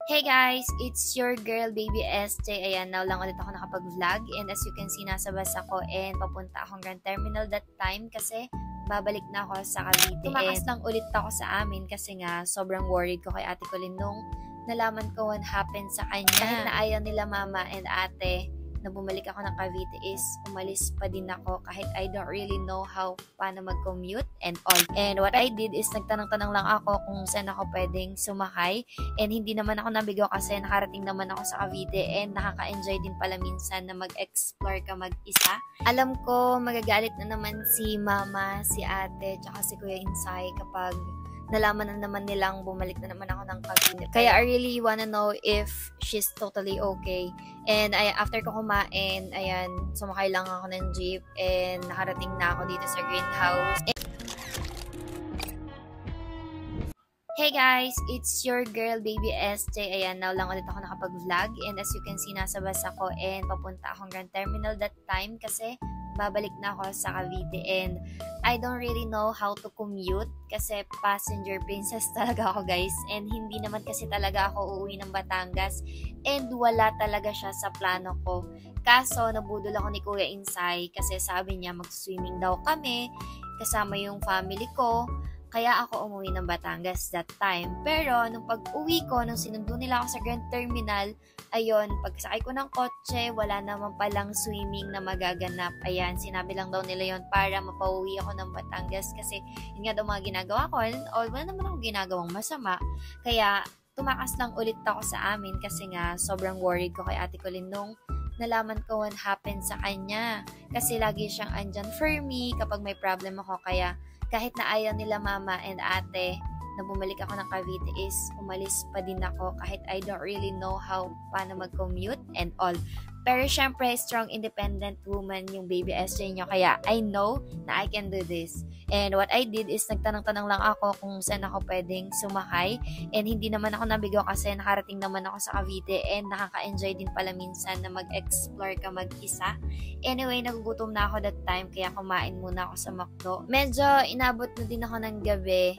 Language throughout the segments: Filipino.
Hey guys, it's your girl Baby SJ. Ayan, now lang ulit ako nakapag-vlog and as you can see, nasa bus ako and papunta akong Grand Terminal that time kasi babalik na ako sa Cavite. Tumakas lang ulit ako sa amin kasi nga sobrang worried ko kay Ate Colleen nung nalaman ko what happened sa kanya. Kahit na ayaw nila mama and ate na bumalik ako ng Cavite is umalis pa din ako kahit I don't really know how paano mag-commute and all. And what I did is nagtanong-tanong lang ako kung saan ako pwedeng sumakay and hindi naman ako nabigo kasi nakarating naman ako sa Cavite and nakaka-enjoy din pala minsan na mag-explore ka mag-isa. Alam ko magagalit na naman si mama, si ate, tsaka si Kuya Insay kapag nalaman na naman nilang bumalik na naman ako ng Cavite. Kaya I really wanna know if she's totally okay. And after ko kumain, ayan, sumakay lang ako ng jeep and nakarating na ako dito sa greenhouse. Hey guys, it's your girl Baby SJ. Ayan, now lang ulit ako nakapag-vlog and as you can see, nasa bus ako and papunta akong Grand Terminal that time kasi babalik na ako sa Cavite and I don't really know how to commute kasi passenger princess talaga ako guys and hindi naman kasi talaga ako uuwi ng Batangas and wala talaga siya sa plano ko. Kaso nabudol ako ni Kuya Insay kasi sabi niya mag-swimming daw kami kasama yung family ko. Kaya ako umuwi ng Batangas that time. Pero, nung pag-uwi ko, nung sinundo nila ako sa Grand Terminal, ayun, pagsakay ko ng kotse, wala naman palang swimming na magaganap. Ayan, sinabi lang daw nila yon para mapauwi ako ng Batangas kasi yun nga daw mga ginagawa ko. And all, wala naman ako ginagawang masama. Kaya, tumakas lang ulit ako sa amin kasi nga sobrang worried ko kay Ate Colleen nung nalaman ko what happened sa kanya. Kasi lagi siyang andyan for me kapag may problem ako. Kaya, kahit na ayaw nila mama and ate na bumalik ako ng Cavite is umalis pa din ako kahit I don't really know how paano mag-commute and all. Pero syempre, strong independent woman yung Baby SJ nyo kaya I know na I can do this. And what I did is nagtanong-tanong lang ako kung saan ako pwedeng sumakay and hindi naman ako nabigo kasi nakarating naman ako sa Cavite and nakaka-enjoy din pala minsan na mag-explore ka mag-isa. Anyway, nagugutom na ako that time kaya kumain muna ako sa McDo. Medyo inabot na din ako ng gabi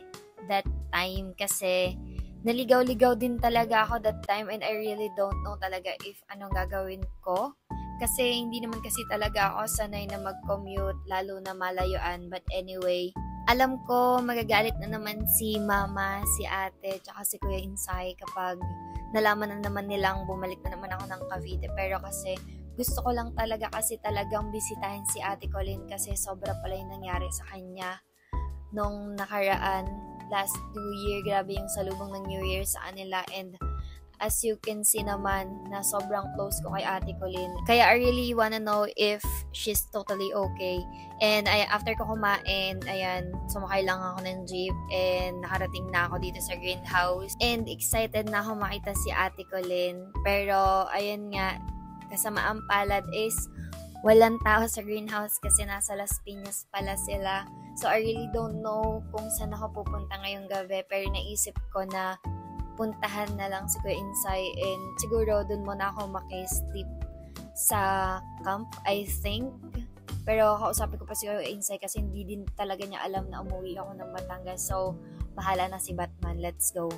that time kasi naligaw-ligaw din talaga ako that time and I really don't know talaga if anong gagawin ko. Kasi hindi naman kasi talaga ako sanay na mag-commute lalo na malayuan. But anyway, alam ko magagalit na naman si mama, si ate, tsaka si Kuya Insay kapag nalaman na naman nilang bumalik na naman ako ng Cavite. Pero kasi gusto ko lang talaga kasi talagang bisitahin si Ate Colleen kasi sobra pala yung nangyari sa kanya nung nakaraan. Last New Year, grabe yung salubong ng New Year sa kanila and as you can see naman na sobrang close ko kay Ate Colleen. Kaya I really wanna know if she's totally okay. And after ko kumain, ayan, sumakay lang ako ng jeep and nakarating na ako dito sa greenhouse. And excited na ako makita si Ate Colleen. Pero ayun nga, kasamaang palad is walang tao sa greenhouse kasi nasa Las Piñas pala sila. So, I really don't know kung saan ako pupunta ngayong gabi. Pero naisip ko na puntahan na lang si Kuya Insay. And siguro dun muna ako makisleep sa camp, I think. Pero kausapin ko pa si Kuya Insay kasi hindi din talaga niya alam na umuwi ako ng Batangas. So, bahala na si Batman. Let's go.